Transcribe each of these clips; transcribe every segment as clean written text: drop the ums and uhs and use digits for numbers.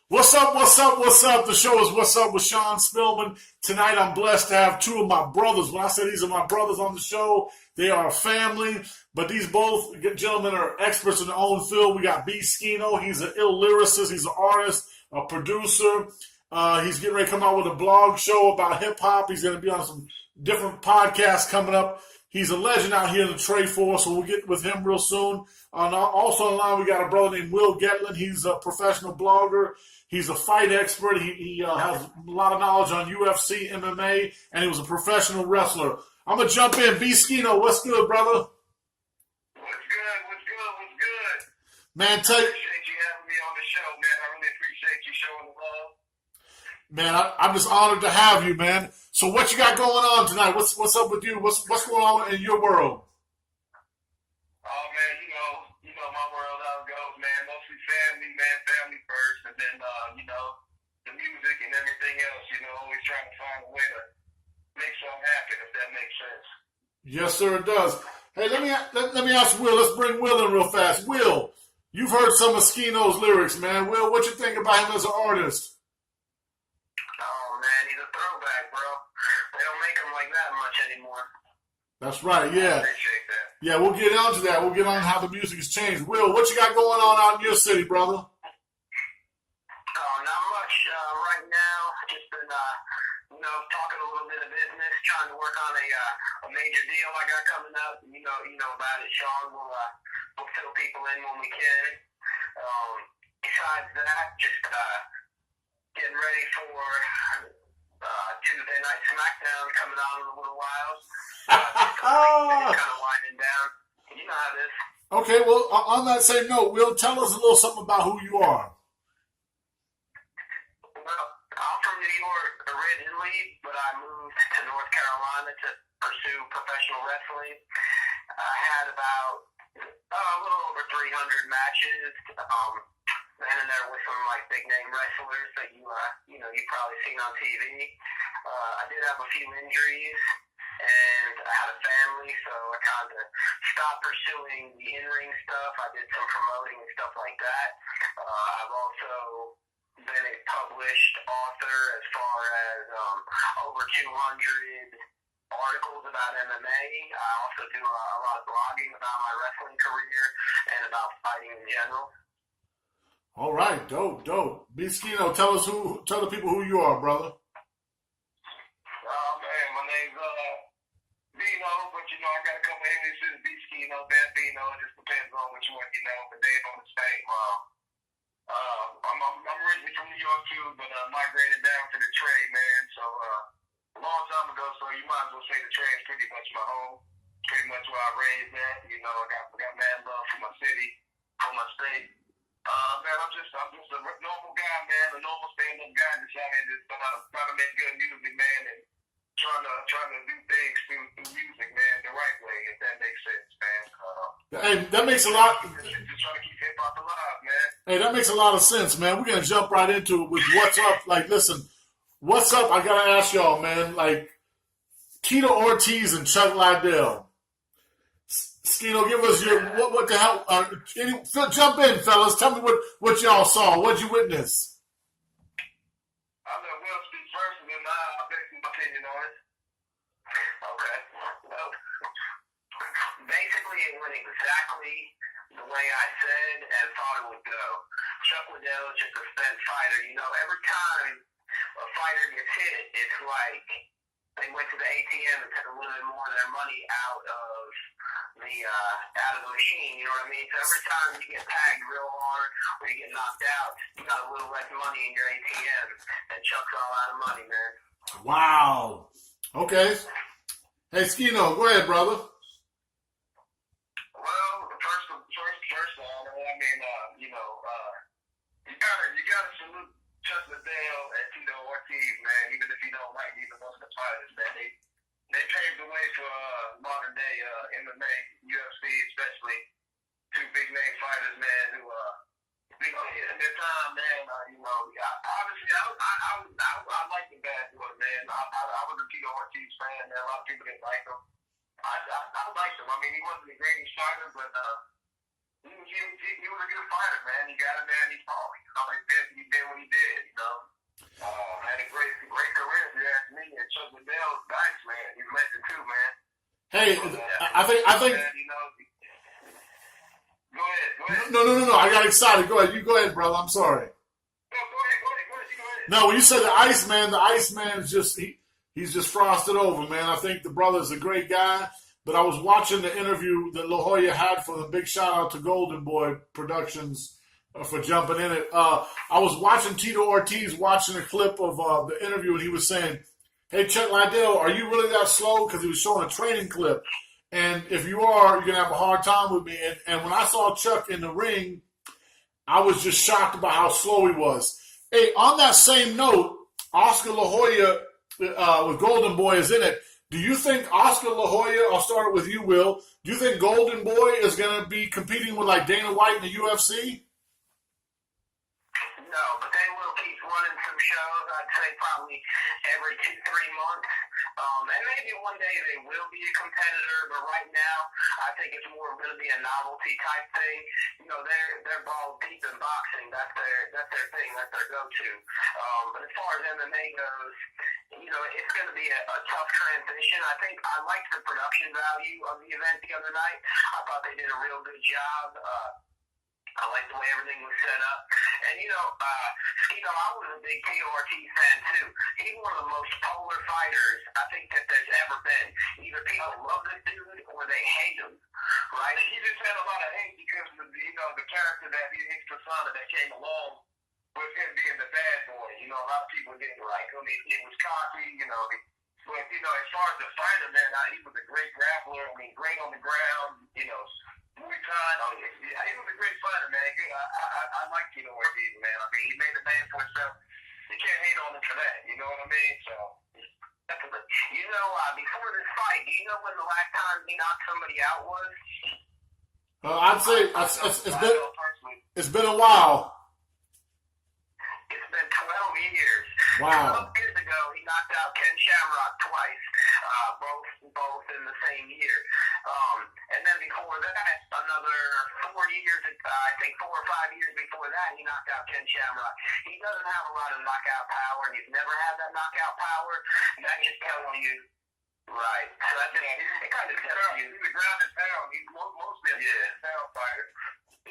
What's up, what's up, what's up? The show is What's Up with Shawn Spilman. Tonight I'm blessed to have two of my brothers. When I say these are my brothers on the show, they are a family. But these both gentlemen are experts in their own field. We got B. Skino. He's an ill lyricist. He's an artist, a producer. He's getting ready to come out with a blog show about hip-hop. He's going to be on some different podcasts coming up. He's a legend out here in the trade force, so we'll get with him real soon. Also on the line, we got a brother named Will Gettling. He's a professional blogger. He's a fight expert. He has a lot of knowledge on UFC, MMA, and he was a professional wrestler. I'm going to jump in. B. Skino, what's good, brother? What's good? What's good? What's good? Man, I appreciate you having me on the show, man. I really appreciate you showing the love. Man, I'm just honored to have you, man. So what you got going on tonight? What's up with you? What's going on in your world? Oh, man, you know my world, how it goes, man. Mostly family, man. Family first, and then, the music and everything else, always trying to find a way to make something happen, if that makes sense. Yes, sir, it does. Hey, let me ask Will. Let's bring Will in real fast. Will, you've heard some of Skino's lyrics, man. Will, what you think about him as an artist? Oh, man, he's a throwback, bro. They don't make him like that much anymore. That's right, yeah. I appreciate that. Yeah, we'll get on to that. We'll get on how the music has changed. Will, what you got going on out in your city, brother? Oh, not much right now. Just been, talking a little bit of business, trying to work on a major deal I got coming up. You know about it, Sean. We'll fill people in when we can. Besides that, just getting ready for Tuesday Night SmackDown coming on in a little while. Kind of winding down. You know how it is. Okay, well, on that same note, Will, tell us a little something about who you are. Well, I'm from New York originally, but I moved to North Carolina to pursue professional wrestling. I had about a little over 300 matches. Then and there with some big name wrestlers that you've probably seen on TV. I did have a few injuries, and I had a family, so I kind of stopped pursuing the in-ring stuff. I did some promoting and stuff like that. I've also been a published author as far as over 200 articles about MMA. I also do a lot of blogging about my wrestling career and about fighting in general. All right, dope. B. Skino, tell the people who you are, brother. Oh, man, my name's Bino, but I got a couple of English B. Skino, Bino. It just depends on which one, but they're on the same. I'm originally from New York too, but migrated down to the trade, man. So a long time ago, so you might as well say the trade's pretty much my home, pretty much where I raised at. I got mad love for my city, for my state. Man, I'm just a normal guy, man, a normal stand-up guy that's out here just trying to make good music, man, and trying to do things through music, man, the right way, if that makes sense, man. Hey, that makes a lot. Just trying to keep hip-hop alive, man. Hey, that makes a lot of sense, man. We're gonna jump right into it with what's up. Listen, what's up? I gotta ask y'all, man. Tito Ortiz and Chuck Lidell. Skino, give us your what the hell? Jump in, fellas. Tell me what y'all saw. What'd you witness? I'll let Will speak first, and then I'll make my opinion on it. Okay. Well, basically, it went exactly the way I said and thought it would go. Chuck Liddell is just a spent fighter. Every time a fighter gets hit, it's like they went to the ATM and took a little bit more of their money out of the machine, you know what I mean? So every time you get tagged real hard or you get knocked out, you got a little less money in your ATM, and Chuck's all out of money, man. Wow. Okay. Hey, Skino, go ahead, brother. Well, first of all, you gotta salute Chuck Liddell and Tito Ortiz, man. Even if you don't like either one of the fighters, man, they paved the way for modern day MMA, UFC, especially two big name fighters, man, who in their time, man. Obviously, I like the bad boy, man. I was a Tito Ortiz fan, man. A lot of people didn't like him. I liked him. I mean, he wasn't the greatest fighter, but he was a good fighter, man. He got it, man. He fought. He did what he did. Hey, I think. And, you know, go ahead. No. I got excited. Go ahead. You go ahead, brother. I'm sorry. No, go ahead. You go ahead. No, when you said the Iceman is just he's just frosted over, man. I think the brother's a great guy. But I was watching the interview that La Jolla had for the big shout out to Golden Boy Productions for jumping in it. I was watching Tito Ortiz watching a clip of the interview, and he was saying, "Hey, Chuck Liddell, are you really that slow?" Because he was showing a training clip. And if you are, you're going to have a hard time with me. And when I saw Chuck in the ring, I was just shocked about how slow he was. Hey, on that same note, Oscar La Hoya with Golden Boy is in it. Do you think Oscar La Hoya, I'll start with you, Will, do you think Golden Boy is going to be competing with like Dana White in the UFC? No, but they will keep running some shows. I'd say probably every 2-3 months. And maybe one day they will be a competitor, but right now I think it's more going to be a novelty type thing. You know, they're balls deep in boxing. That's their thing. That's their go-to. But as far as MMA goes, you know, it's going to be a tough transition. I think I liked the production value of the event the other night. I thought they did a real good job. I like the way everything was set up. And, you know, Skino, I was a big Tito Ortiz fan, too. He's one of the most polar fighters I think that there's ever been. Either people love this dude or they hate him, right? He just had a lot of hate because of, you know, the character that his persona that came along with him being the bad boy. You know, a lot of people didn't like him. He was cocky, you know. But, you know, as far as the fighter, man, he was a great grappler. I mean, great on the ground, you know. He was a great fighter, man. I like Tito Ortiz, man. I mean, he made a name for himself. You can't hate on him for that. You know what I mean? So, you know, before this fight, do you know when the last time he knocked somebody out was? I'd say it's been a while. It's been 12 years. Wow. 12 years ago, he knocked out Ken Shamrock twice, both in the same year. And then before that, another 4 years, I think 4 or 5 years before that, he knocked out Ken Shamrock. He doesn't have a lot of knockout power, and he's never had that knockout power. That's just telling you, right. So that's it kind of tells you. He's a ground and pound. He's mostly a pound fighter.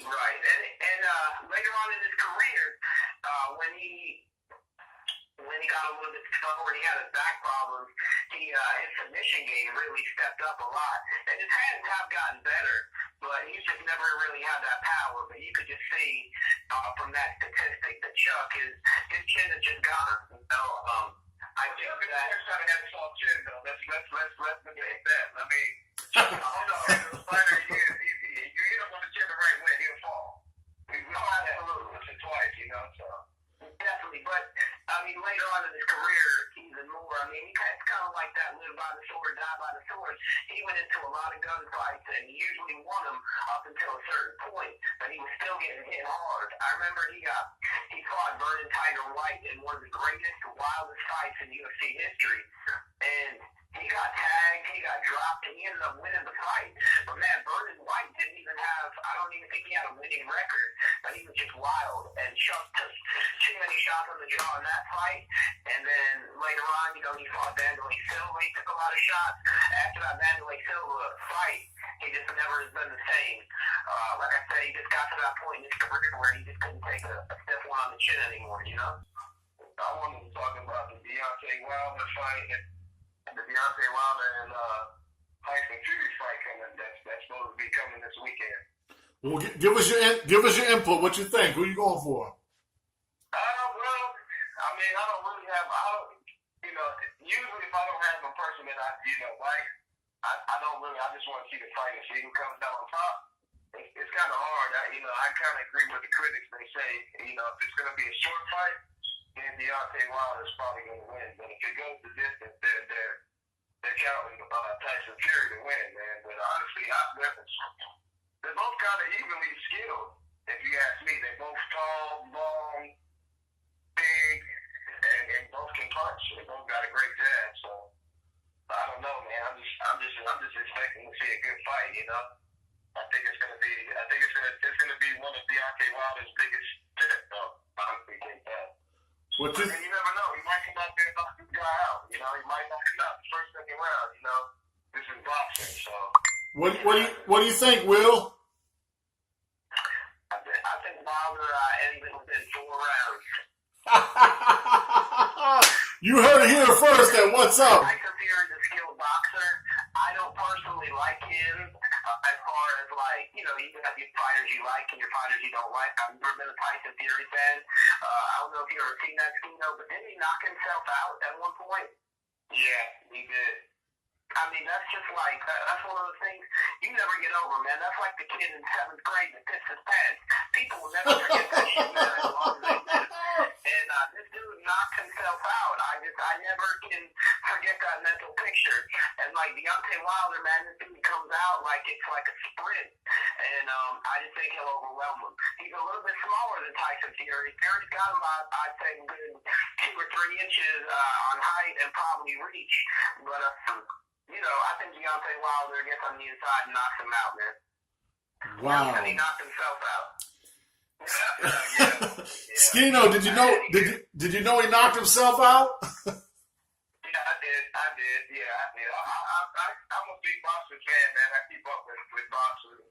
Right. And later on in his career, when he got a little bit slower and he had his back problems, his submission game really stepped up a lot. And his hands have gotten better, but he's just never really had that power. But you could just see from that statistic that Chuck, his chin has just gone. So, I think that next time he has a soft chin, though. Let's debate that. I mean, the fighter, you hit him on the chin the right way, he'll fall. We all had that once or twice, you know, so. Definitely, but I mean, later on in his career, even more. I mean, it's kind of like that live by the sword, die by the sword. He went into a lot of gunfights and he usually won them up until a certain point, but he was still getting hit hard. I remember he fought Vernon Tiger White in one of the greatest, wildest fights in UFC history, and he got tagged, he got dropped, and he ended up winning the fight. But man, Vernon White didn't even have, I don't even think he had a winning record, but he was just wild. And Chuck took too many shots on the jaw in that fight. And then later on, you know, he fought Vanderlei Silva. He took a lot of shots. After that Vanderlei Silva fight, he just never has been the same. Like I said, he just got to that point in his career where he just couldn't take a stiff one on the chin anymore, you know? I wanted to talk about the Deontay Wilder fight and the Deontay Wilder and Tyson Fury fight coming. That's supposed to be coming this weekend. Well, give us your input. What you think? Who are you going for? Well, I mean, you know, usually if I don't have a person that I don't really, I just want to see the fight and see who comes out on top. It's kind of hard. I kind of agree with the critics. They say, you know, if it's going to be a short fight, then Deontay Wilder is probably going to win. But if it goes the distance, they're counting Tyson Fury to win, man. But honestly, they're both kind of evenly skilled, if you ask me. They're both tall, long, big, and both can punch. They both got a great jab. So I don't know, man. I'm just expecting to see a good fight. You know, I think it's gonna be one of Deontay Wilder's biggest tests. Honestly, think that. And you never know. He might come out there and knock this guy out. You know, he might knock him out the first, second round. You know, This is boxing, so. What do you think, Will? I think Wilder ended within 4 rounds. You heard it here first. At What's Up? I consider him a skilled boxer. I don't personally like him as far as like, you have your fighters you like and your fighters you don't like. I've never been a Tyson Fury fan. I don't know if you ever seen that Skino, but didn't he knock himself out at one point? Yeah, he did. I mean, that's just like, that's one of those things you never get over, man. That's like the kid in 7th grade that pissed his pants. People will never forget that shit, man, as long as they live. And this dude knocked himself out. I never can forget that mental picture. And like Deontay Wilder, man, this dude comes out like it's like a sprint. And I just think he'll overwhelm him. He's a little bit smaller than Tyson Fury. Fury's got him about, I'd say, good 2 or 3 inches on height and probably reach. But, I think Deontay Wilder gets on the inside and knocks him out, man. Wow. And he knocked himself out. Skino, did you know? Did you know he knocked himself out? Yeah, I did. Yeah, I did. I'm a big boxing fan, man. I keep up with boxers.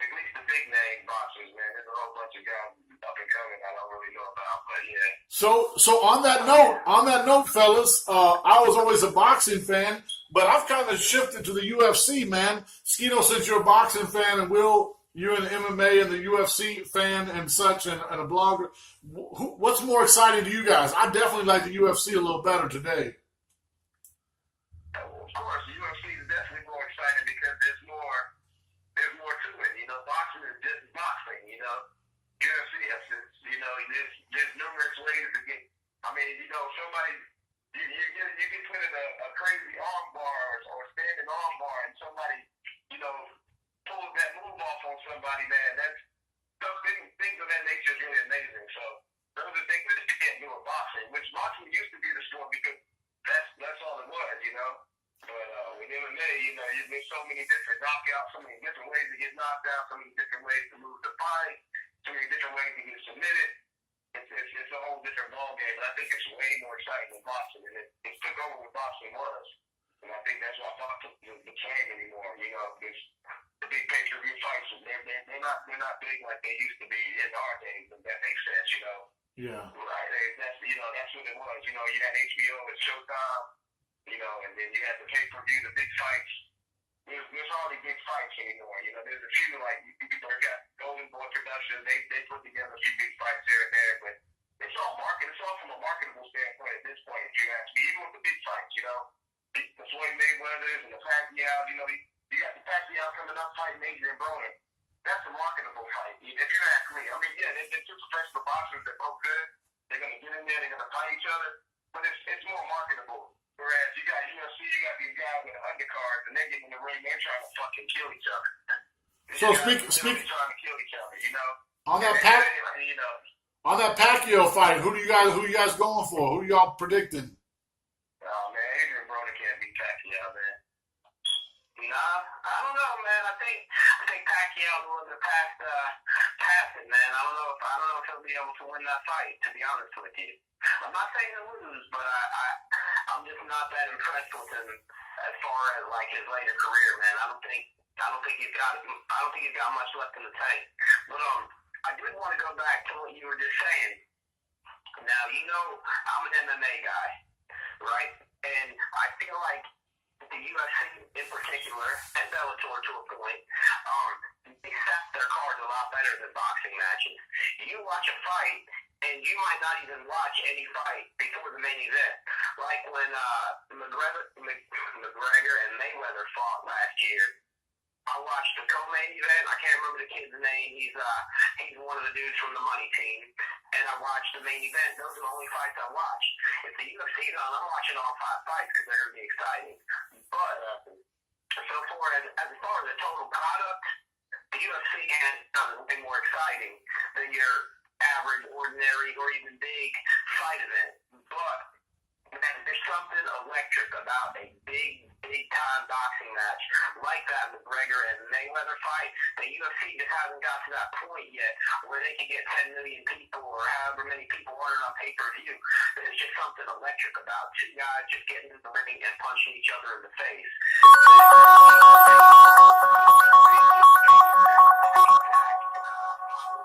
At least the big name boxers, man. There's a whole bunch of guys up and coming I don't really know about, but yeah. So on that note, fellas, I was always a boxing fan, but I've kind of shifted to the UFC, man. Skino, since you're a boxing fan, and Will, you're an MMA and the UFC fan and such, and a blogger. What's more exciting to you guys? I definitely like the UFC a little better today. Of course, the UFC is definitely more exciting because there's more to it. Boxing is just boxing. UFC has there's numerous ways to get. I mean, somebody you get put in a crazy arm bar or standing arm bar, and somebody pulls that move off on somebody, man. That's those things of that nature is really amazing. So those are things that you can't do in boxing, which boxing used to be the sport because that's all it was, But with MMA, there's so many different knockouts, so many different ways to get knocked out, so many different ways to move the fight, so many different ways to get submitted. It's a whole different ballgame, but I think it's way more exciting than boxing, and it took over what boxing was. And I think that's why boxing isn't the same anymore. There's the big pay-per-view fights, they're not big like they used to be in our days, if that makes sense, Yeah. Right? That's what it was. You had HBO and Showtime, and then you had the pay-per-view, the big fights. There's hardly big fights anymore. There's a few like people got Golden Boy Productions. They put together a few big fights here and there, but it's all market. It's all from a marketable standpoint at this point. If you ask me, even with the big fights, the Floyd Mayweathers and the Pacquiao. You got the Pacquiao coming up fighting Adrian Broner. That's a marketable fight. If you ask me, I mean, yeah, they're two professional boxers. They're both good. They're gonna get in there. They're gonna fight each other, but it's more marketable. Whereas you got UFC, you got these guys with undercards, and they get in the ring, they're trying to fucking kill each other. So speak trying to kill each other, on that Pacquiao fight. Who you guys going for? Who y'all predicting? Oh man, Adrian Broner can't beat Pacquiao, man. Nah, I don't know, man. I think Pacquiao was the past it, man. I don't know if he'll be able to win that fight. To be honest with you, I'm not saying he'll lose, but I'm just not that impressed with him as far as like his later career, man. I don't think he's got much left in the tank. But I did want to go back to what you were just saying. Now I'm an MMA guy, right? And I feel like the UFC in particular, and Bellator to a point, they set their cards a lot better than boxing matches. You watch a fight, and you might not even watch any fight before the main event. Like when McGregor and Mayweather fought last year. I watched the co-main event. I can't remember the kid's name. He's one of the dudes from the Money Team. And I watched the main event. Those are the only fights I watched. If the UFC's on, I'm watching all 5 fights because they're going to be exciting. But so far as far as the total product, the UFC has done way more exciting than your average, ordinary, or even big fight event. But man, there's something electric about a big time boxing match like that McGregor and Mayweather fight. The UFC just hasn't got to that point yet where they can get 10 million people or however many people ordered on pay-per-view. This there's just something electric about two guys just getting in the ring and punching each other in the face.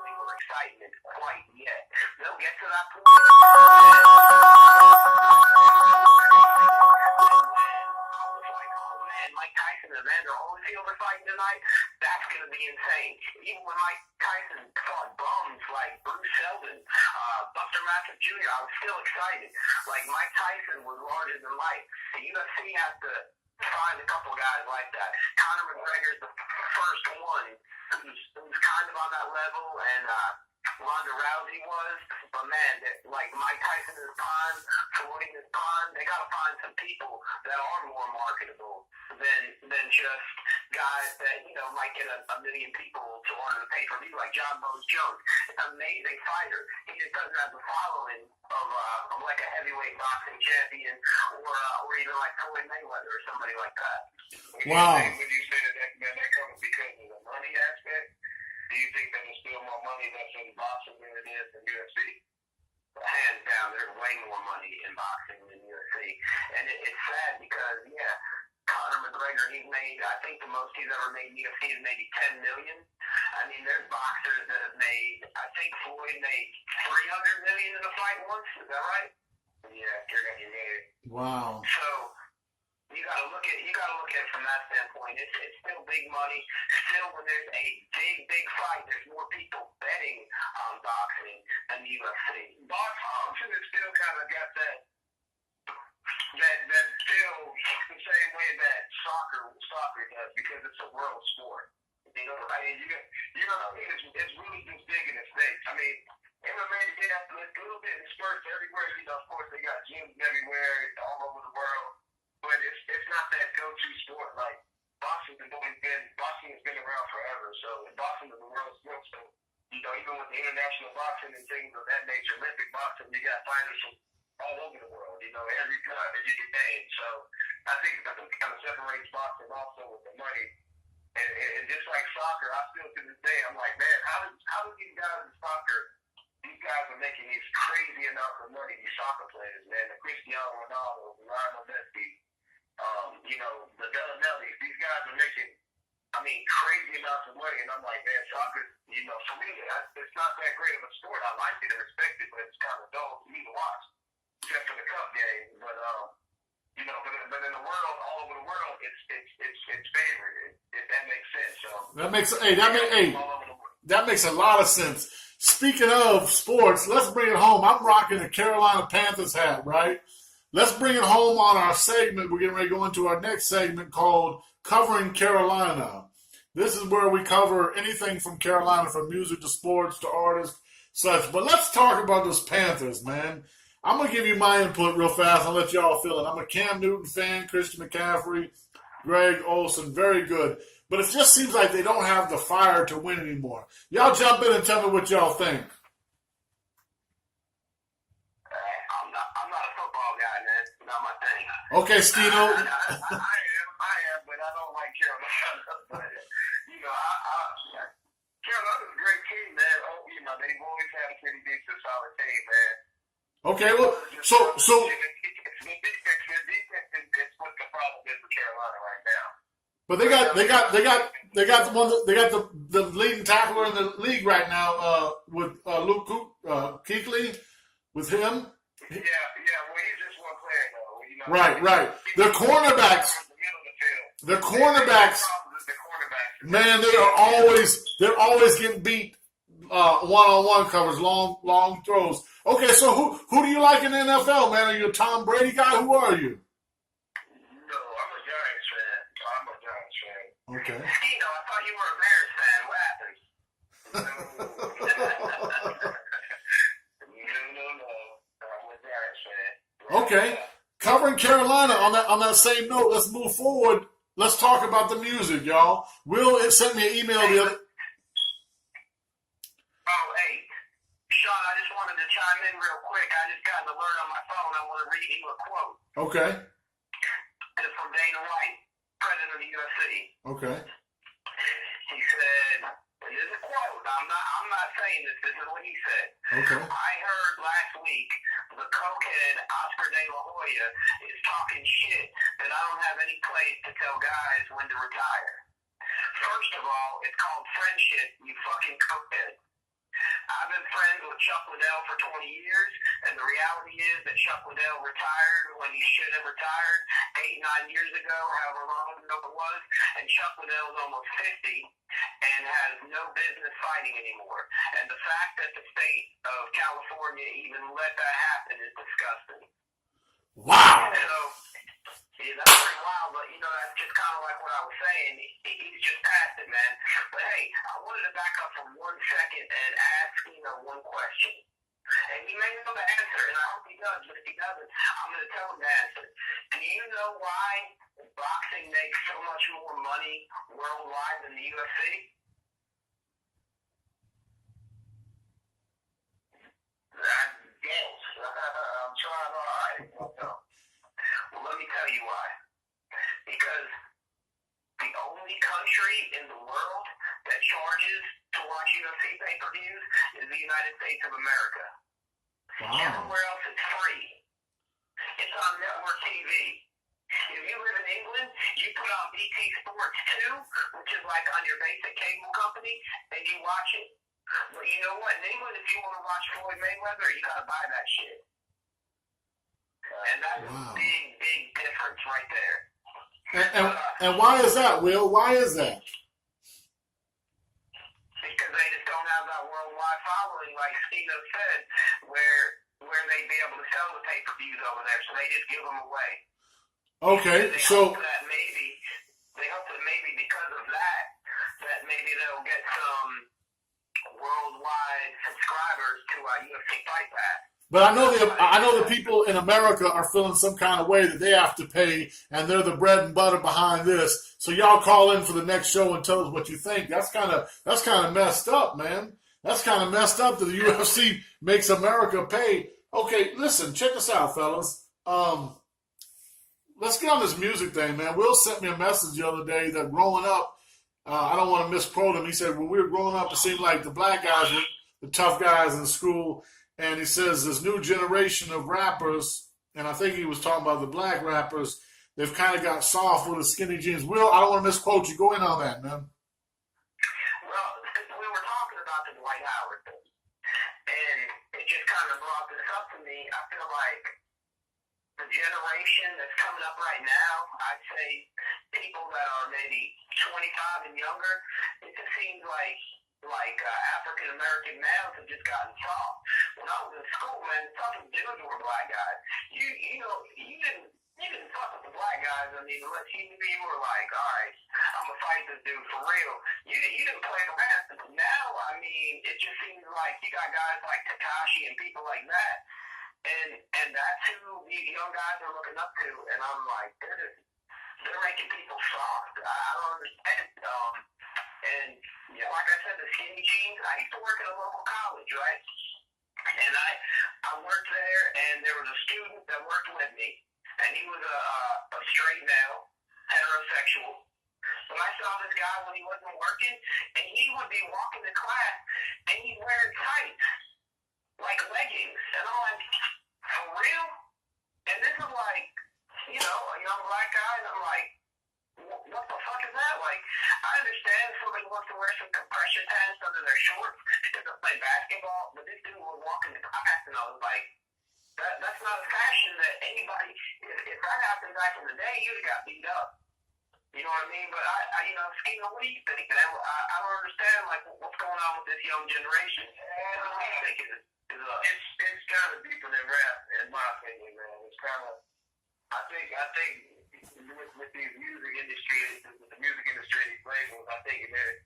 Or excitement quite yet. They'll get to that point. Mike Tyson and Evander Holyfield are fighting tonight. That's going to be insane. Even when Mike Tyson fought bums like Bruce Seldon, Buster Massive Jr., I was still excited. Like, Mike Tyson was larger than life. The UFC has to find a couple guys like that. Conor McGregor's the first one who's kind of on that level, and Ronda Rousey was, but man, like Mike Tyson is prime, Floyd is prime. They got to find some people that are more marketable than just guys that, you know, might get a million people to order the pay-per-view, like John Bones Jones. Amazing fighter. He just doesn't have the following of like a heavyweight boxing champion or even like Floyd Mayweather or somebody like that. Wow. Would you say that comes because of the money aspect? Do you think that there's still more money that's in boxing than it is in UFC? Hands down, there's way more money in boxing than UFC. And it's sad because, yeah, Conor McGregor, he's made, I think the most he's ever made in UFC is maybe $10 million. I mean, there's boxers that have made, I think Floyd made $300 million in a fight once. Is that right? Yeah, you're going to get it. Wow. So you gotta look at it from that standpoint. It's still big money. Still, when there's a big fight, there's more people betting on boxing than the UFC. Boxing is still kind of got that still the same way that soccer does, because it's a world sport. You know, I mean, it's really just big in the States. I mean, MMA, yeah, it's a little bit in spurts everywhere. You know, of course, they got gyms everywhere, all over the world. But it's not that go-to sport. Like, boxing has been around forever. So boxing is the world sport. So, you know, even with the international boxing and things of that nature, Olympic boxing, you got fighters from all over the world. You know, every time that you get named. So I think that kind of separates boxing also with the money. And just like soccer, I still to this day, I'm like, man, how do these guys in soccer? These guys are making these crazy amounts of money. These soccer players, man, the Cristiano Ronaldo, the Lionel Messi. You know, the Bellinellis, these guys are making, I mean, crazy amounts of money, and I'm like, man, soccer, you know, for me, it's not that great of a sport. I like it and respect it, but it's kind of dull for me to watch, except for the cup game. But, you know, but in the world, all over the world, it's favorite, if that makes sense. So that makes a lot of sense. Speaking of sports, let's bring it home. I'm rocking a Carolina Panthers hat, right? Let's bring it home on our segment. We're getting ready to go into our next segment called Covering Carolina. This is where we cover anything from Carolina, from music to sports to artists, such. But let's talk about those Panthers, man. I'm going to give you my input real fast and let y'all feel it. I'm a Cam Newton fan, Christian McCaffrey, Greg Olsen, very good. But it just seems like they don't have the fire to win anymore. Y'all jump in and tell me what y'all think. Okay, Skino. I am, but I don't like Carolina. But, you know, Carolina's a great team, man. Oh, you know, they've always had a pretty decent, solid team, man. Okay, well, so the defense is what the problem is with Carolina right now. But they got the leading tackler in the league right now with Luke Kuechly, with him. Yeah. Well, he's just one player, though. You know, Right. Their cornerbacks, man, they're always getting beat one-on-one covers, long throws. Okay, so who do you like in the NFL, man? Are you a Tom Brady guy? Who are you? No, I'm a Giants fan. Okay. Skino, I thought you were a Bears fan. What happened? No. I'm a Giants fan. Okay. Covering Carolina on that same note, let's move forward. Let's talk about the music, y'all. Will sent me an email the other. Oh, hey, Sean, I just wanted to chime in real quick. I just got an alert on my phone. I want to read you a quote. Okay. It's from Dana White, president of the UFC. Okay. He said, and this is a quote. I'm not saying this. This is what he said. Okay. I heard last week the cocaine and Oscar De La Hoya is talking shit that I don't have any place to tell guys when to retire. First of all, it's called friendship, you fucking cokehead. I've been friends with Chuck Liddell for 20 years, and the reality is that Chuck Liddell retired when he should have retired 8, 9 years ago, however long ago it was, and Chuck Liddell is almost 50 and has no business fighting anymore. And the fact that the state of California even let that happen is disgusting. Wow. So, yeah, that's pretty wild, but that's just kind of like what I was saying. He's just past it, man. But hey, I wanted to back up for 1 second and ask one question. And he may know the answer, and I hope he does, but if he doesn't, I'm going to tell him the answer. Do you know why boxing makes so much more money worldwide than the UFC? I guess. I'm trying hard. Well, let me tell you why. Because the only country in the world that charges to watch UFC pay-per-views is the United States of America. Wow. Everywhere else it's free. It's on network TV. If you live in England, you put on BT Sports 2, which is like on your basic cable company, and you watch it. But you know what? In England, if you want to watch Floyd Mayweather, you got to buy that shit. And that's a big, big difference right there. And why is that, Will? Why is that? Because they just don't have that worldwide following, like Skino said, where they'd be able to sell the pay-per-views over there, so they just give them away. Okay, they so hope that maybe because of that maybe they'll get some worldwide subscribers to UFC Fight Pass. but I know the people in America are feeling some kind of way that they have to pay, and they're the bread and butter behind this. So y'all call in for the next show and tell us what you think. That's kind of messed up, man. That's kind of messed up that the UFC makes America pay. Okay, listen, check this out, fellas. Let's get on this music thing, man. Will sent me a message the other day that growing up, I don't want to misquote him. He said when we were growing up, it seemed like the black guys were the tough guys in school. And he says this new generation of rappers, and I think he was talking about the black rappers, they've kind of got soft with the skinny jeans. Will, I don't want to misquote you. Go in on that, man. Well, we were talking about the Dwight Howard thing, and it just kind of brought this up to me. I feel like the generation that's coming up right now, I'd say people that are maybe 25 and younger, it just seems like African American males have just gotten soft. When I was in school, man, the toughest dudes were black guys. You didn't fuck with the black guys. I mean, unless you were like, all right, I'm gonna fight this dude for real. You didn't play around. Now, I mean, it just seems like you got guys like Takashi and people like that, and that's who these young guys are looking up to. And I'm like, they're making people soft. I don't understand. And like I said, the skinny jeans. I used to work at a local college, right? And I worked there, and there was a student that worked with me, and he was a straight male, heterosexual. But I saw this guy when he wasn't working, and he would be walking to class, and he'd wear tights, like leggings. And I'm like, for real? And this is like, a young black guy, and I'm like, what the fuck is that? Like, I understand somebody wants to wear some compression pants under their shorts to play basketball, but this dude was walking to class, and I was like, that's not a fashion that anybody, if that happened back in the day, you'd have got beat up. You know what I mean? But Skino, what do you think, man? I don't understand, like, what's going on with this young generation. What do you think is It's kind of deeper than rap, in my opinion, man. It's kind of, I think with the music industry, these labels, I think they're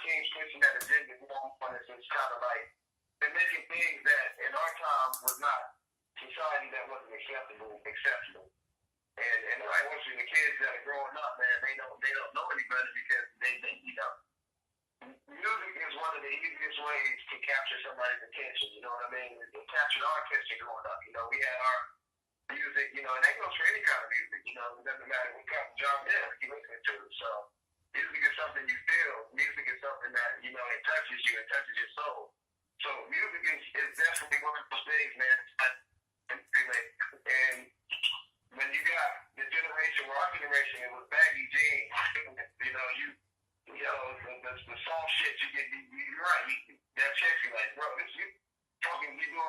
change pushing that agenda. It's kind of like they're making things that in our time was not society that wasn't acceptable. And like once the kids that are growing up, man, they don't know any better because they music is one of the easiest ways to capture somebody's attention. You know what I mean? It captured our attention growing up. We had our music, and that goes for any kind of music. It doesn't matter what kind of genre you listen to. So music is something you feel. Music is something that, it touches you. It touches your soul. So music is definitely one of those things, man. It's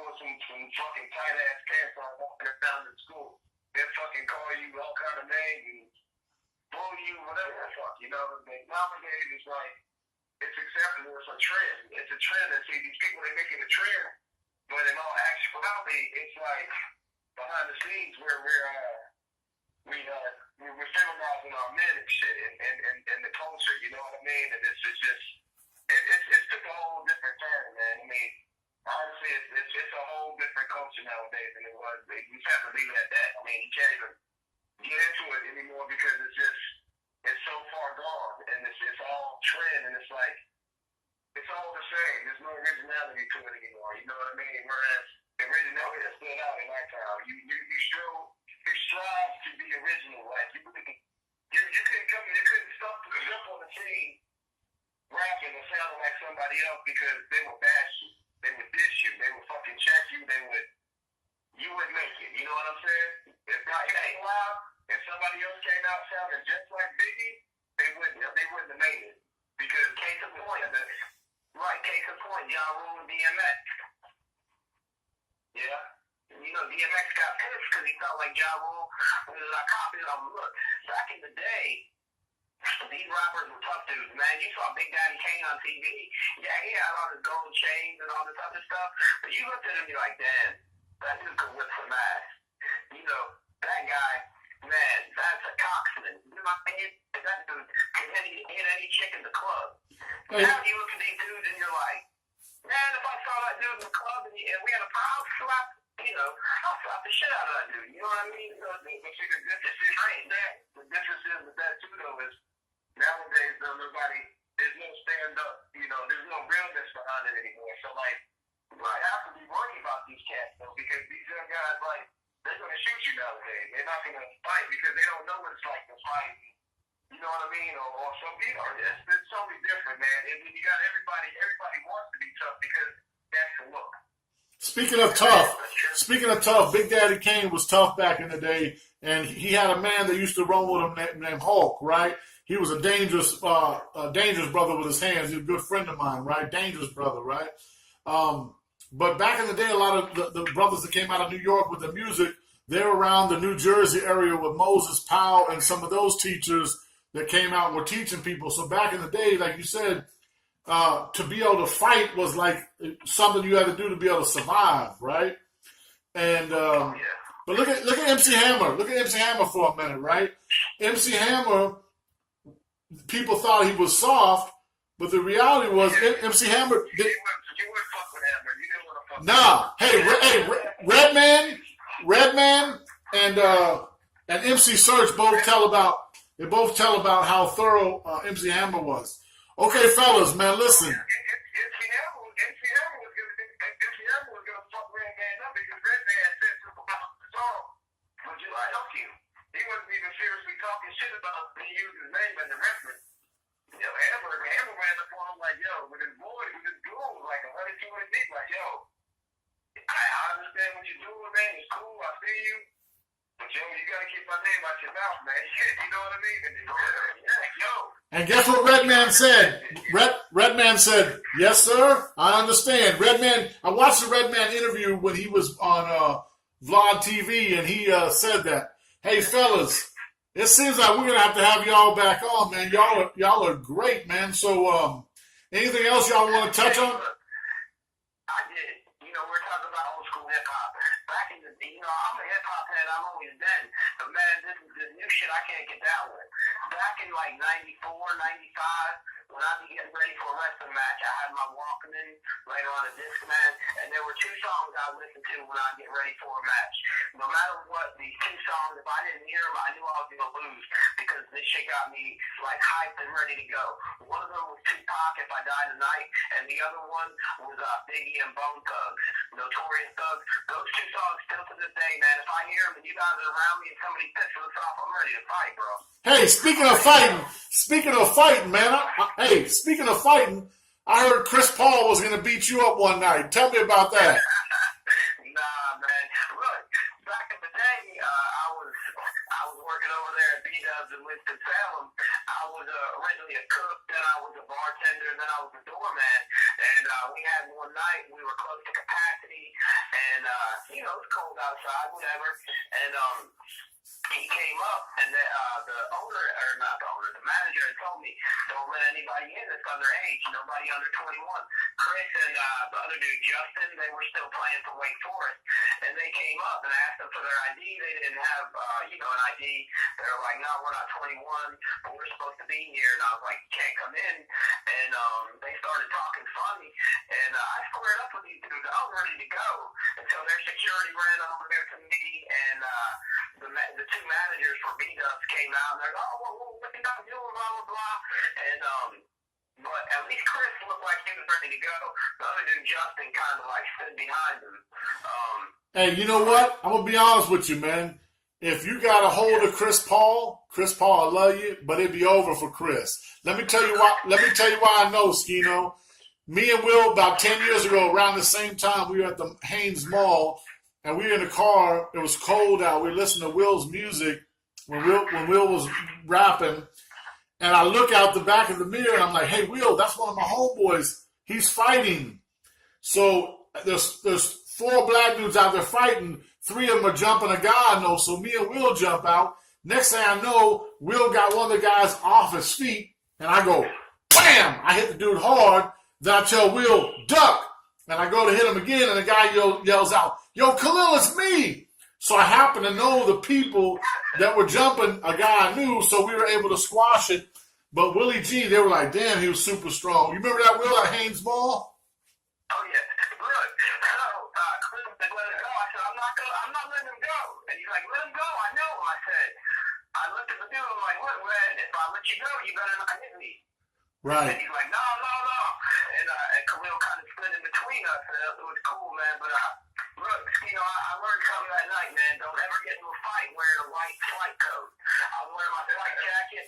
with some fucking tight ass pants on walking around in school. They'll fucking call you all kind of names and bully you, whatever the fuck, you know. Nowadays it's like it's acceptable. It's a trend. It's a trend. And see, these people, they make it a trend, but in all actuality, it's like behind the scenes where we're feminizing our men and shit and the culture. You know what I mean? And it's just it's took a whole different turn, man. I mean, honestly, it's a whole different culture nowadays than it was. You just have to leave it at that. I mean, you can't even get into it anymore because it's so far gone, and it's all trend, and it's like it's all the same. There's no originality to it anymore. You know what I mean? Whereas the originality that stood out in my time, you strive to be original. Like you couldn't jump on the scene rapping and sounding like somebody else because they would bash you, they would diss you, they would fucking check you, you would make it. You know what I'm saying? If not came out, if somebody else came out sounding just like Biggie, they wouldn't have made it. Because case in point, Ja Rule and DMX. Yeah. You know, DMX got pissed because he felt like Ja Rule was a copy of him. Look, back in the day, these rappers were tough dudes, man. You saw Big Daddy Kane on TV. Yeah, he had all his gold chains and all this other stuff. But you looked at him and you're like, damn, that dude could whip some ass. You know, that guy, man, that's a coxman. You know what I mean? That dude can hit any chick in the club. Hey. Now you look at these dudes and you're like, man, if I saw that dude in the club and we had a proud slap, you know, I'll slap the shit out of that dude. You know what I mean? But see, the difference is right there. The difference is with that too, though, is nowadays, there's no stand up, you know, there's no realness behind it anymore. So, like, you might have to be worried about these cats, though, because these young guys, like, they're going to shoot you nowadays. They're not going to fight because they don't know what it's like to fight. You know what I mean? Or some people, it's totally different, man. And you got everybody wants to be tough because that's the look. Speaking of tough, Big Daddy Kane was tough back in the day, and he had a man that used to roll with him named Hulk, right? He was a dangerous brother with his hands. He was a good friend of mine, right? Dangerous brother, right? But back in the day, a lot of the brothers that came out of New York with the music, they were around the New Jersey area with Moses Powell and some of those teachers that came out and were teaching people. So back in the day, like you said, to be able to fight was like something you had to do to be able to survive, right? And but look at MC Hammer. Look at MC Hammer for a minute, right? MC Hammer, people thought he was soft, but the reality was MC Hammer. You wouldn't fuck with Hammer. You didn't want to fuck with Hey, Redman, and MC Search both tell about how thorough MC Hammer was. Okay, fellas, man, listen. MC Hammer was going to fuck Redman up because Redman said something about the song. Would you like help you? He wasn't even seriously talking shit about me using his name as a reference. You know, Hammer ran up on him like, yo, with his boys, with his goons, like 100, 200 deep, like, yo, I understand what you're doing, man. It's cool. I see you. But, yo, you got to keep my name out your mouth, man. You know what I mean? Yo. And guess what Redman said? Redman said, yes, sir, I understand. Redman, I watched the Redman interview when he was on Vlog TV, and he said that, hey, fellas, it seems like we're going to have y'all back on, man. Y'all are great, man. So anything else y'all want to touch on? I did. You know, we're talking about old school hip-hop. Back in the, you know, I'm a hip-hop head. I've always been. But, man, this is the new shit I can't get down with. Back in, like, 94, 95, when I'd be getting ready for a wrestling match, I had my Walkman, later on a Discman, and there were two songs I listened to when I'd get ready for a match. No matter what, these two songs, if I didn't hear them, I knew I was going to lose because this shit got me, like, hyped and ready to go. One of them was Tupac, If I Die Tonight, and the other one was Biggie and Bone Thugs, Notorious Thugs. Those two songs still to this day, man. If I hear them and you guys are around me and somebody pisses us off, I'm ready to fight, bro. Hey, speaking of fighting, man. Speaking of fighting, I heard Chris Paul was going to beat you up one night. Tell me about that. Nah, man. Look, back in the day, I was working over there at B-Dubs in Winston-Salem. I was originally a cook, then I was a bartender, then I was a doorman. And we had one night, we were close to capacity, you know, it's cold outside, whatever. And he came up, and the owner, or not the owner, the manager had told me, don't let anybody in that's underage, nobody under 21. Chris and the other dude, Justin, they were still playing for Wake Forest. And they came up and I asked them for their ID. They didn't have, you know, an ID. They were like, no, we're not 21, but we're supposed to be here. And I was like, you can't come in. And they started talking funny. And I squared up with these dudes. I was ready to go until their security ran over there to me. And the two managers for B-Dubs came out. And they're like, oh, well, what you got to do, blah, blah, blah. And, but at least Chris looked like he was ready to go. The other dude, Justin, kind of like stood behind him. Hey, you know what? I'm gonna be honest with you, man. If you got a hold of Chris Paul, I love you, but it'd be over for Chris. Let me tell you why I know, Skino. Me and Will, about 10 years ago, around the same time, we were at the Haynes Mall, and we were in the car. It was cold out. We were listening to Will's music when Will was rapping. And I look out the back of the mirror, and I'm like, hey, Will, that's one of my homeboys. He's fighting. So there's 4 black dudes out there fighting. 3 of them are jumping a guy I know. So me and Will jump out. Next thing I know, Will got one of the guys off his feet, and I go, bam! I hit the dude hard. Then I tell Will, duck. And I go to hit him again, and the guy yells out, yo, Khalil, it's me. So I happen to know the people that were jumping a guy I knew, so we were able to squash it. But Willie G, they were like, damn, he was super strong. You remember that, Will, at Haynes Mall? Oh, yeah. Look, so Chris said, let him go. I said, I'm not letting him go. And he's like, let him go. I know him. I said, I looked at the dude, I'm like, look, man, if I let you go, you better not hit me. Right. And he's like, no. And Khalil kind of slid in between us, and it was cool, man. But look, you know, I learned something that night, man. Don't ever get into a fight wearing a white flight coat. I was wearing my flight jacket.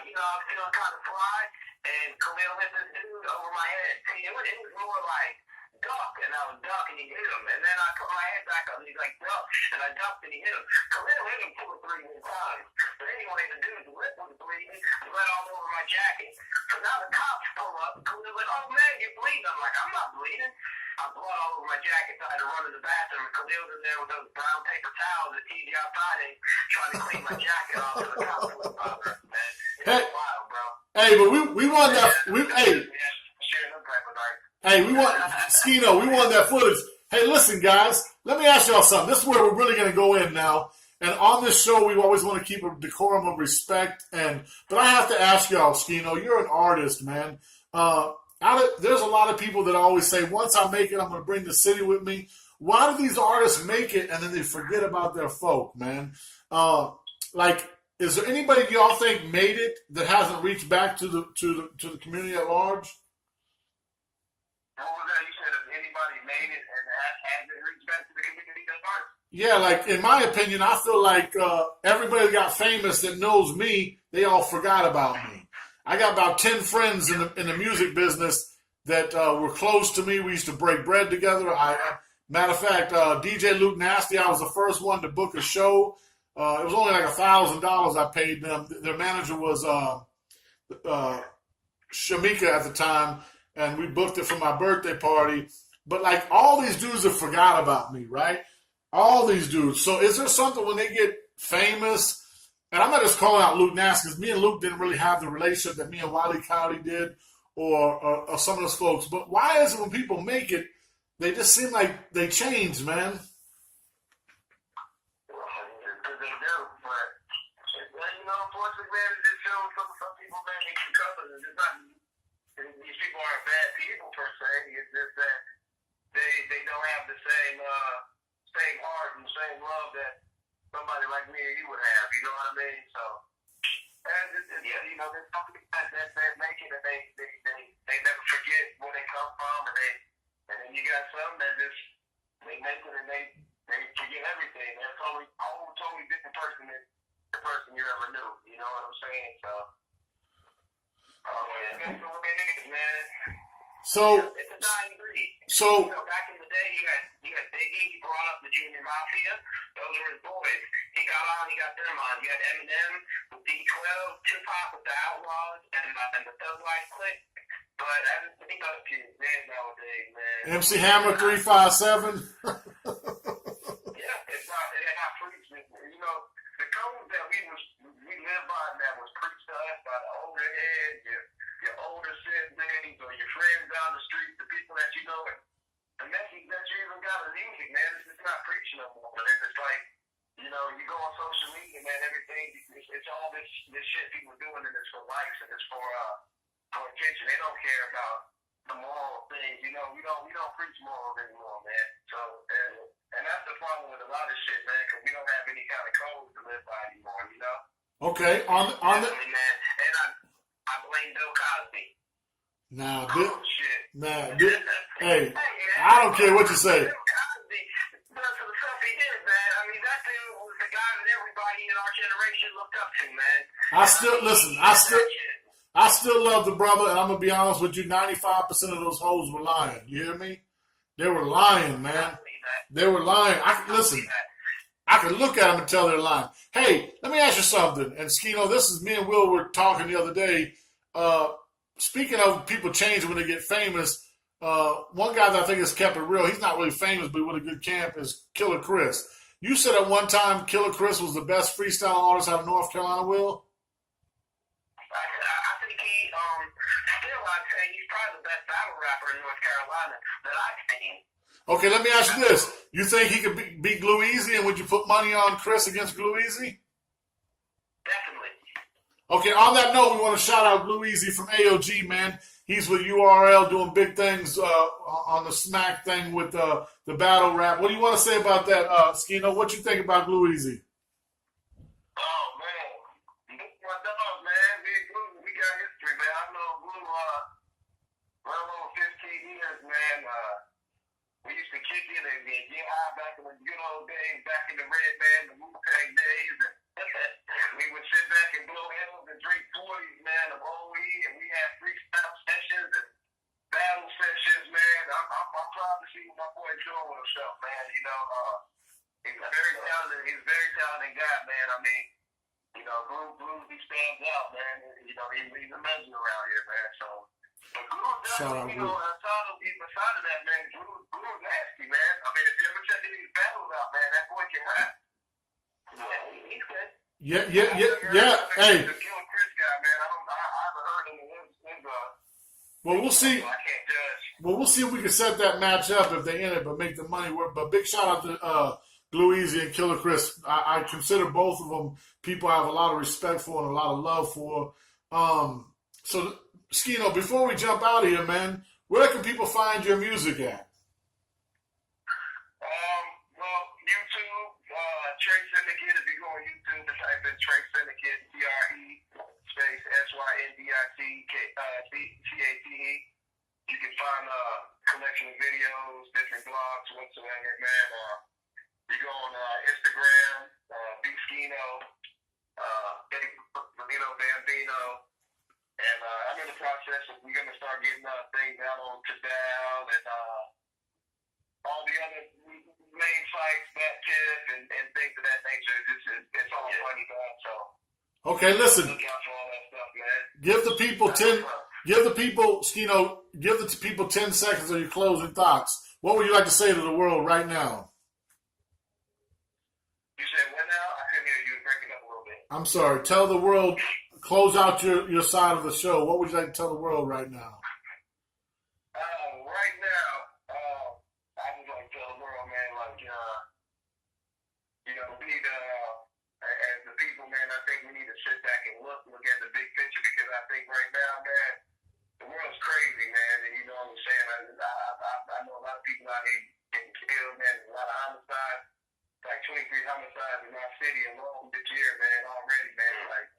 You know, I was feeling kind of fly, and Khalil hit this dude over my head. See, it was more like duck, and I was ducking, and he hit him. And then I put my head back up, and he's like, duck. And I ducked, and he hit him. Khalil hit him 2 or 3 more times. But anyway, the dude's lip was bleeding, bled all over my jacket. So now the cops pull up, and Khalil's like, oh, man, you're bleeding. I'm like, I'm not bleeding. I blood all over my jacket, so I had to run to the bathroom, and Khalil's in there with those brown paper towels that TV outside and trying to clean my jacket off to the cops flip over, man. It's wild, bro. Hey, but we won that. Hey, we won, Skino, we won that footage. Hey, listen, guys, let me ask y'all something. This is where we're really going to go in now. And on this show, we always want to keep a decorum of respect. But I have to ask y'all, Skino, you're an artist, man. There's a lot of people that always say, once I make it, I'm going to bring the city with me. Why do these artists make it and then they forget about their folk, man? Is there anybody y'all think made it that hasn't reached back to the community at large? What was that? You said if anybody made it and hasn't reached back to the community at large? Yeah, like in my opinion, I feel like everybody that got famous that knows me, they all forgot about me. I got about 10 friends in the music business that were close to me. We used to break bread together. Matter of fact, DJ Luke Nasty, I was the first one to book a show. It was only like $1,000 I paid them. Their manager was Shamika at the time, and we booked it for my birthday party. But like all these dudes have forgot about me, right? All these dudes. So is there something when they get famous? And I'm not just calling out Luke Nasty because me and Luke didn't really have the relationship that me and Wiley County did or some of those folks. But why is it when people make it, they just seem like they change, man? Unfortunately, man, it just shows some people, man, they can cover it. It's not, these people aren't bad people per se. It's just that they don't have the same heart and same love that somebody like me or you would have. You know what I mean? So, and yeah, you know, there's some people that make it and they never forget where they come from, and then you got some that just they make it and they forget everything. They're totally different person than the person you ever knew. You know what I'm saying? So, that's the way it is, man. So it's a dying breed. So you know, back in the day, you had Biggie. He brought up the Junior Mafia. Those were his boys. He got them on. You had Eminem with D12, Tupac with the Outlaws, and the Thug Life Clique. But I think those kids dead nowadays, man. MC Hammer 357. the music, man. It's not preaching no more, man. It's like, you know, you go on social media, man, everything, it's all this shit people doing, and it's for likes, and it's for attention. They don't care about the moral things. You know, we don't preach morals anymore, man. So, and that's the problem with a lot of shit, man, because we don't have any kind of code to live by anymore, you know? Okay, on the man. And I blame Bill Cosby. Nah, Shit. Hey, I don't care what you say. Bill Cosby does some stuff he did, man. I mean, that dude was the guy that everybody in our generation looked up to, man. I still love the brother, and I'm gonna be honest with you. 95% of those hoes were lying. You hear me? They were lying, man. They were lying. I can look at them and tell they're lying. Hey, let me ask you something. And Skino, this is me and Will were talking the other day. Speaking of people changing when they get famous, one guy that I think has kept it real, he's not really famous, but with a good camp, is Killer Chris. You said at one time Killer Chris was the best freestyle artist out of North Carolina, Will? I think I'd say he's probably the best battle rapper in North Carolina that I've seen. Okay, let me ask you this. You think he could beat Glue Easy, and would you put money on Chris against Glue Easy? Definitely. Okay, on that note, we want to shout out Glue Easy from AOG, man. He's with URL doing big things on the smack thing with the battle rap. What do you want to say about that, Skino? What you think about Glue Easy? Oh, man. My dog, man. Me and Glue, we got history, man. I've known Glue well over 15 years, man. We used to kick it and get high back in the good old days, back in the Red Band, the Wu-Tang days. We would sit back and blow L's and drink 40s, man, of OE, and we had freestyle sessions and battle sessions, man. I'm proud to see what my boy doing with himself, man. You know, he's a very talented guy, man. I mean, you know, Glue, he stands out, man. You know, he's a legend around here, man. So, but Glue definitely, you know, beside of that, man, Glue nasty, man. I mean, if you ever check these battles out, man, that boy can rap. Yeah, he's good. Yeah. Hey. The Killer Chris guy, man. I haven't heard him in his Well, we'll see. I can't judge. Well, we'll see if we can set that match up if they in it, but make the money work. But big shout out to Glue Easy and Killer Chris. I consider both of them people I have a lot of respect for and a lot of love for. So, Skino, before we jump out of here, man, where can people find your music at? Well, YouTube, Trey Syndicate. If you go on YouTube, type in Trey Syndicate, TRE space SYNDICATE. You can find a collection of videos, different blogs, whatsoever, man. You go on Instagram, Big Skino, Benito Bambino, and I'm in the process of we're gonna start getting things out on Tidal and all the other main sites, that tip and things of that nature. It's all money, man. So okay, listen. look out for all that stuff, man. Give the people 10 seconds of your closing thoughts. What would you like to say to the world right now? You said what now? I couldn't hear you. Breaking up a little bit. I'm sorry. Tell the world, close out your side of the show. What would you like to tell the world right now? Right now, I would like to tell the world, man, like, you know, we need as the people, man, I think we need to sit back and look at the big picture, because I think right now, man, the world's crazy, man, and you know what I'm saying? I know a lot of people out here getting killed, man. There's a lot of homicides, like 23 homicides in our city alone this year, man, already, man. Like,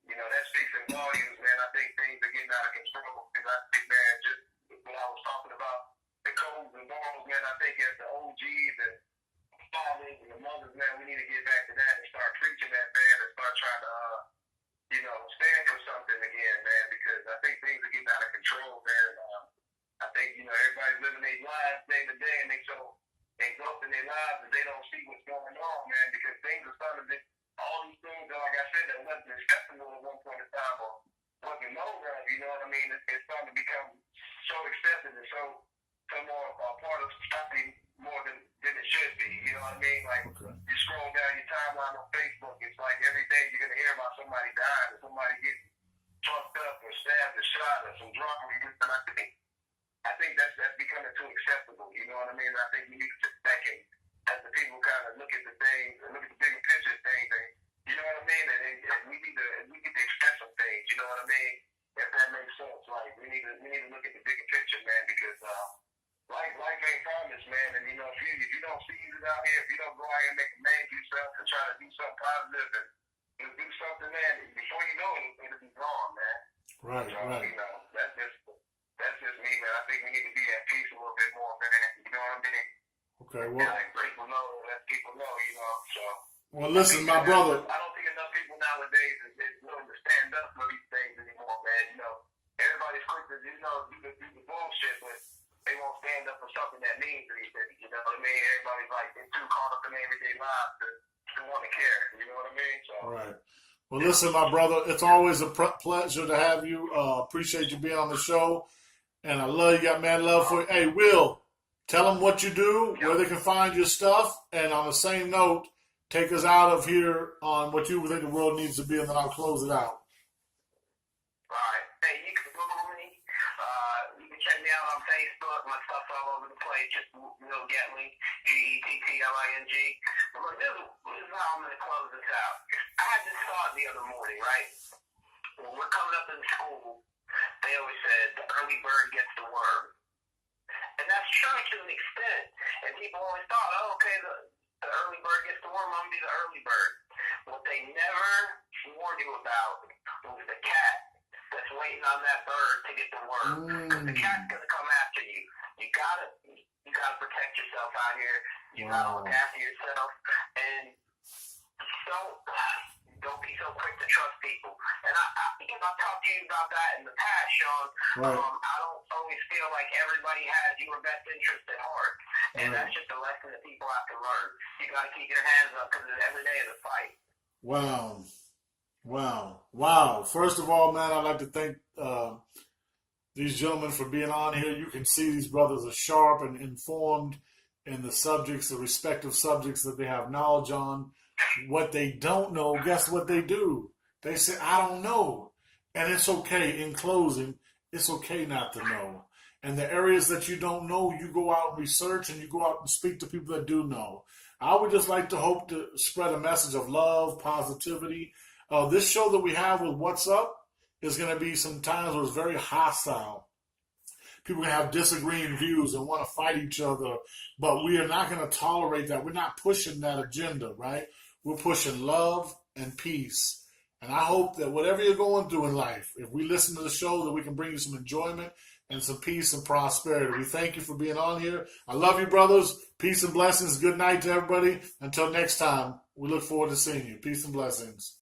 you know, that speaks in volumes, man. I think things are getting out of control, because I think, man, just when I was talking about the codes and morals, man, I think as the OGs and fathers and the mothers, man, we need to get back to that and start preaching that, man, and start trying to, you know, stand for something again, man, because I think things are getting out of control, man. I think, you know, everybody's living their lives day to day, and they so engulfed in their lives that they don't see what's going on, man, because things are starting to be, all these things, like I said, that wasn't acceptable at one point in time or wasn't known of, you know what I mean? It's starting to become so accepted and so more part of society more than it should be, you know what I mean? Like, you scroll down your timeline on Facebook, it's like every day you're going to hear about somebody dying or somebody getting fucked up or stabbed or shot or some drama. I think that's becoming too acceptable, you know what I mean? I think we need to sit back and, as the people, kind of look at the things and look at the bigger picture of things. And, you know what I mean? And we need to express some things. You know what I mean? If that makes sense, like we need to look at the bigger picture, man, because life ain't promised, man. And you know, if you don't seize it out here, if you don't go out here and make a name for yourself and try to do something positive and do something, man, before you know it, it'll be gone, man. Right, so, right. You know, that's just me, man. I think we need to be at peace a little bit more, man. You know what I mean? Okay, well. Like, let people know, you know. So. Well, listen, my brother. I don't think enough people nowadays is willing to stand up for these things anymore, man. You know, everybody's quick to, you know, do the bullshit, but they won't stand up for something that means anything. You know what I mean? Everybody's like, they're too caught up in everyday lives to want to care. You know what I mean? So. Right. Well, listen, my brother, it's always a pleasure to have you. Appreciate you being on the show. And I love you. Got mad love for you. Hey, Will, tell them what you do, where they can find your stuff. And on the same note, take us out of here on what you think the world needs to be, and then I'll close it out. All right. Hey, you can Google me. You can check me out on Facebook. My stuff's all over the place. Just Will Gettling, Gettling. Look, this is how I'm going to close this out. I had this thought the other morning, right? When we're coming up in school, they always said, the early bird gets the worm. And that's true to an extent. And people always thought, oh, okay, the early bird gets the worm, I'm going to be the early bird. What they never warned you about was the cat that's waiting on that bird to get the worm. Because the cat's going to come after you. You gotta protect yourself out here. You gotta look after yourself. And don't be so quick to trust people. And I've talked to you about that in the past, Sean. Right. I don't always feel like everybody has your best interest at heart. And that's just a lesson that people have to learn. You got to keep your hands up because every day is a fight. Wow. First of all, man, I'd like to thank these gentlemen for being on here. You can see these brothers are sharp and informed in the subjects, the respective subjects that they have knowledge on. What they don't know, guess what they do? They say, I don't know. And it's okay. In closing, it's okay not to know. And the areas that you don't know, you go out and research and you go out and speak to people that do know. I would just like to hope to spread a message of love, positivity. This show that we have with What's Up is going to be some times where it's very hostile. People can have disagreeing views and want to fight each other, but we are not going to tolerate that. We're not pushing that agenda, right? We're pushing love and peace. And I hope that whatever you're going through in life, if we listen to the show, that we can bring you some enjoyment and some peace and prosperity. We thank you for being on here. I love you, brothers. Peace and blessings. Good night to everybody. Until next time, we look forward to seeing you. Peace and blessings.